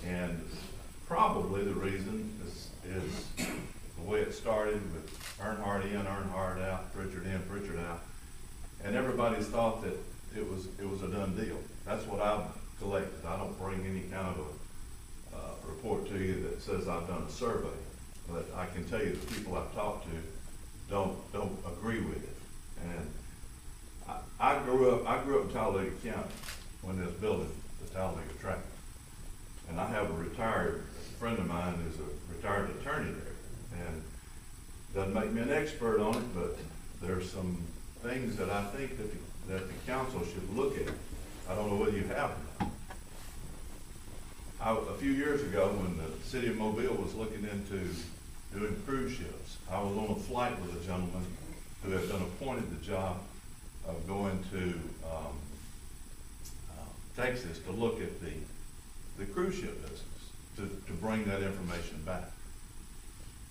And probably the reason is the way it started with Earnhardt in, Earnhardt out, Pritchard in, Pritchard out. And everybody's thought that it was a done deal. That's what I've collected. I don't bring any kind of a report to you that says I've done a survey, but I can tell you the people I've talked to don't agree with it. And I grew up in Talladega County when they was building the Talladega track. And I have a retired friend of mine who's a retired attorney there. And doesn't make me an expert on it, but there's some things that I think that the council should look at. I don't know whether you have them. A few years ago, when the city of Mobile was looking into doing cruise ships, I was on a flight with a gentleman who had been appointed the job of going to Texas to look at the cruise ship business, to bring that information back.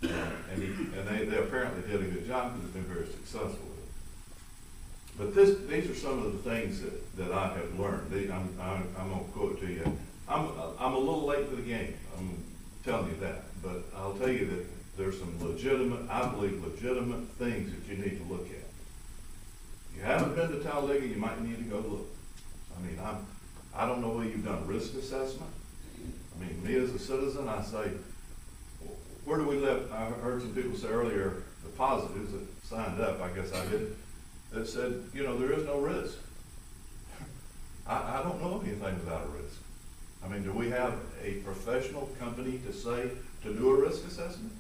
And they apparently did a good job because they've been very successful with it. But these are some of the things that I have learned. I'm going to quote to you. I'm a little late to the game, I'm telling you that. But I'll tell you that there's some I believe legitimate things that you need to look at. If you haven't been to Talladega, you might need to go look. I mean, I don't know whether you've done risk assessment. I mean, me as a citizen, I say, where do we live? I heard some people say earlier, the positives that signed up, I guess I did, that said, there is no risk. I don't know anything without a risk. I mean, do we have a professional company to do a risk assessment?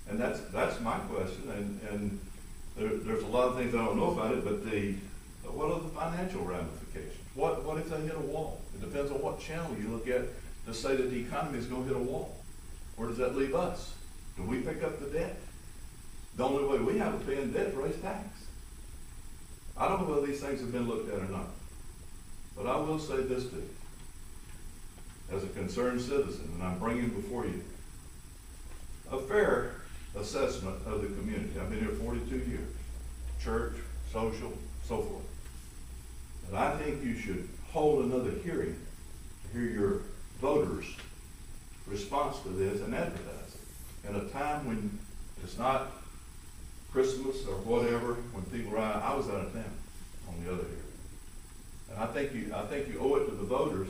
And that's my question. And there's a lot of things I don't know about it, but what are the financial ramifications? What if they hit a wall? It depends on what channel you look at to say that the economy is going to hit a wall. Where does that leave us? Do we pick up the debt? The only way we have of paying debt is raise tax. I don't know whether these things have been looked at or not. But I will say this to you. As a concerned citizen, and I'm bringing before you a fair assessment of the community. I've been here 42 years. Church, social, so forth. And I think you should hold another hearing to hear your voters' response to this and advertise it. In a time when it's not Christmas or whatever, when people are out, I was out of town on the other hearing. And I think you owe it to the voters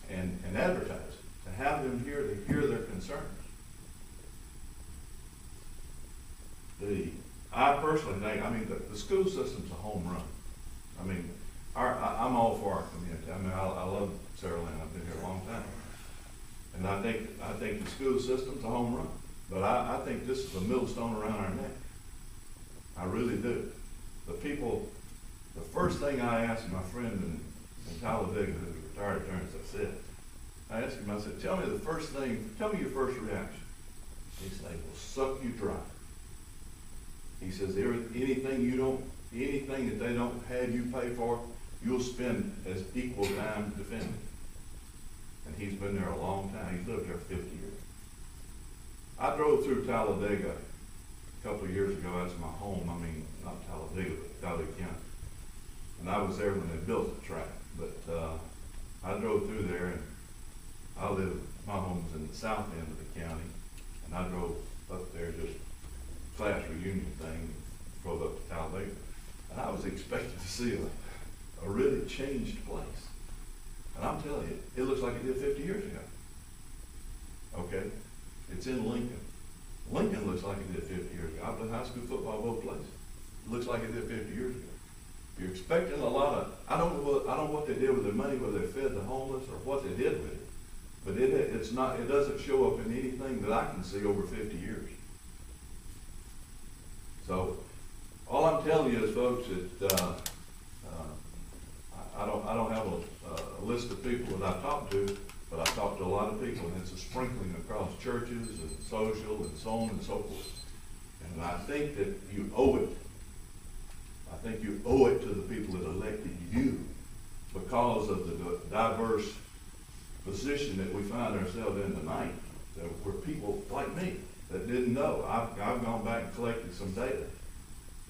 and advertise it, to have them here to hear their concerns. I personally think, the school system's a home run. I mean, I'm all for our community. I mean, I love Saraland. I've been here a long time. And I think the school system's a home run. But I think this is a millstone around our neck. I really do. The first thing I asked my friend in Talladega, who's a retired attorney, I asked him, I said, tell me your first reaction. He said, will suck you dry. He says, anything that they don't have you pay for, you'll spend as equal time defending. And he's been there a long time. He's lived there 50 years. I drove through Talladega a couple of years ago. That's my home. I mean, not Talladega, but Talladega County. And I was there when they built the track. But I drove through there, and my home's in the south end of the county. And I drove up there, just class reunion thing, drove up to Talladega. And I was expecting to see a really changed place. And I'm telling you, it looks like it did 50 years ago. Okay? It's in Lincoln. Lincoln looks like it did 50 years ago. I played high school football both places. It looks like it did 50 years ago. You're expecting a lot of, I don't know what they did with their money, whether they fed the homeless or what they did with it. But it doesn't show up in anything that I can see over 50 years. So, all I'm telling you is, folks, that I don't have a list of people that I've talked to, but I've talked to a lot of people, and it's a sprinkling across churches and social and so on and so forth. And I think that you owe it. I think you owe it to the people that elected you because of the diverse position that we find ourselves in tonight. There were people like me that didn't know. I've gone back and collected some data.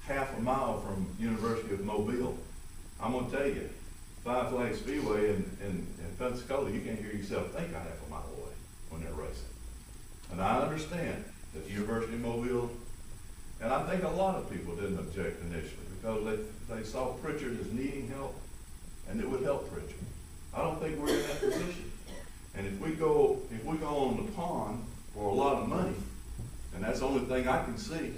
Half a mile from University of Mobile. I'm going to tell you, Five Flags Speedway in Pensacola, you can't hear yourself think a half a mile away when they're racing. And I understand that the University of Mobile, and I think a lot of people didn't object initially because they saw Pritchard as needing help, and it would help Pritchard. I don't think we're in that position. And if we go on the pond for a lot of money, and that's the only thing I can see,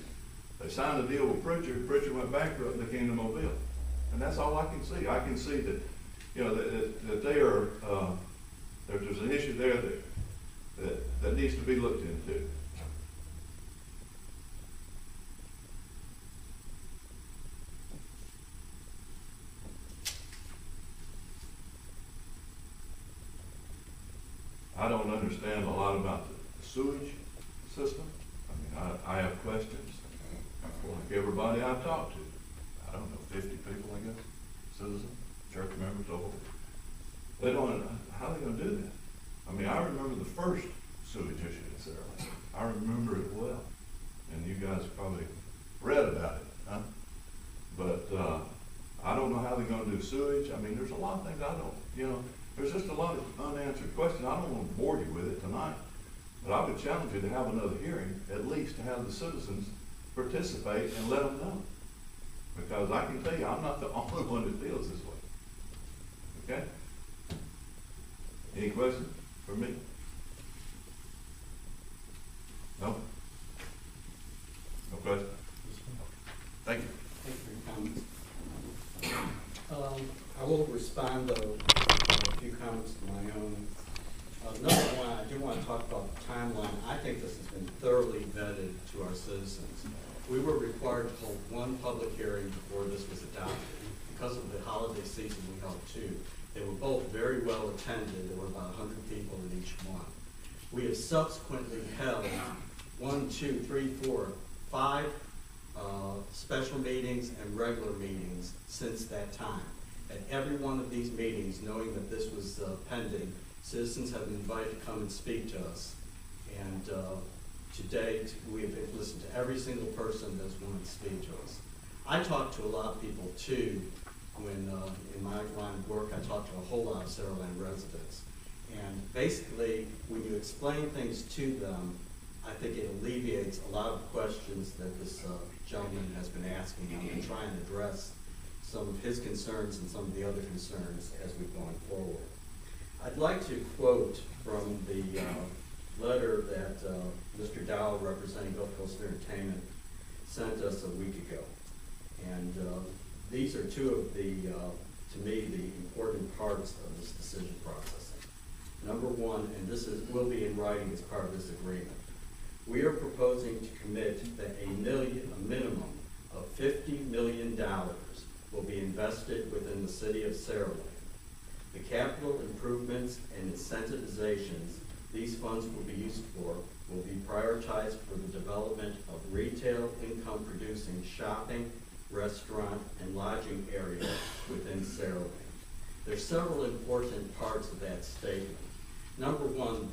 they signed a deal with Pritchard went bankrupt, and they came to Mobile. And that's all I can see. I can see that, you know, that they are, there's an issue there that needs to be looked into. I don't understand a lot about the sewage system. I mean, I have questions, like everybody I've talked to. I don't know, 50 people, I guess, citizens, church members, the whole. They don't, how are they gonna do that? I mean, I remember the first sewage issue in Saraland. I remember it well, and you guys probably read about it, huh? But I don't know how they're gonna do sewage. I mean, there's a lot of things I don't, you know, there's just a lot of unanswered questions. I don't want to bore you with it tonight, but I would challenge you to have another hearing, at least to have the citizens participate and let them know. Because I can tell you, I'm not the only one that feels this way. Okay? Any questions for me? No? No questions? Thank you. Thank you for your comments. I will respond to a few comments of my own. Number one, I do want to talk about the timeline. I think this has been thoroughly vetted to our citizens. We were required to hold one public hearing before this was adopted. Because of the holiday season, we held two. They were both very well attended. There were about 100 people in each one. We have subsequently held 5 special meetings and regular meetings since that time. At every one of these meetings, knowing that this was pending, citizens have been invited to come and speak to us. And to date, we have listened to every single person that's wanted to speak to us. I talked to a lot of people too. When in my line of work, I talked to a whole lot of Saraland residents. And basically, when you explain things to them, I think it alleviates a lot of questions that this gentleman has been asking. I'm going to try and address some of his concerns and some of the other concerns as we're going forward. I'd like to quote from the letter that Mr. Dow, representing Gulf Coast Entertainment, sent us a week ago. And these are two of the, to me, the important parts of this decision process. Number one, and this will be in writing as part of this agreement, we are proposing to commit that a minimum of $50 million will be invested within the city of Saraland. The capital improvements and incentivizations these funds will be used for will be prioritized for the development of retail income producing shopping, restaurant, and lodging areas within Saraland. There's several important parts of that statement. Number one,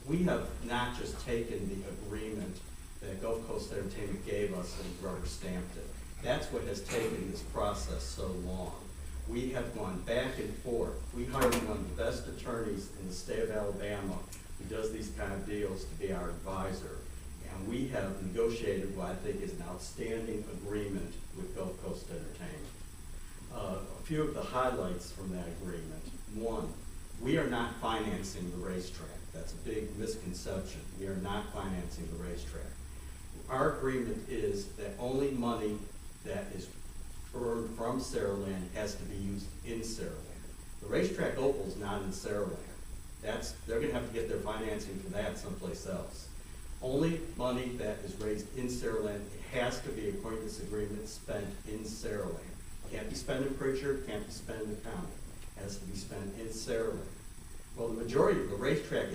we have not just taken the agreement that Gulf Coast Entertainment gave us and rubber stamped it. That's what has taken this process so long. We have gone back and forth. We hired one of the best attorneys in the state of Alabama who does these kind of deals to be our advisor. And we have negotiated what I think is an outstanding agreement with Gulf Coast Entertainment. A few of the highlights from that agreement. One, we are not financing the racetrack. That's a big misconception. We are not financing the racetrack. Our agreement is that only money that is earned from Saraland has to be used in Saraland. The racetrack Opal is not in Saraland. They're going to have to get their financing for that someplace else. Only money that is raised in Saraland, it has to be, according to this agreement, spent in Saraland. Can't be spent in Pritchard, can't be spent in the county. It has to be spent in Saraland. Well, the majority of the racetrack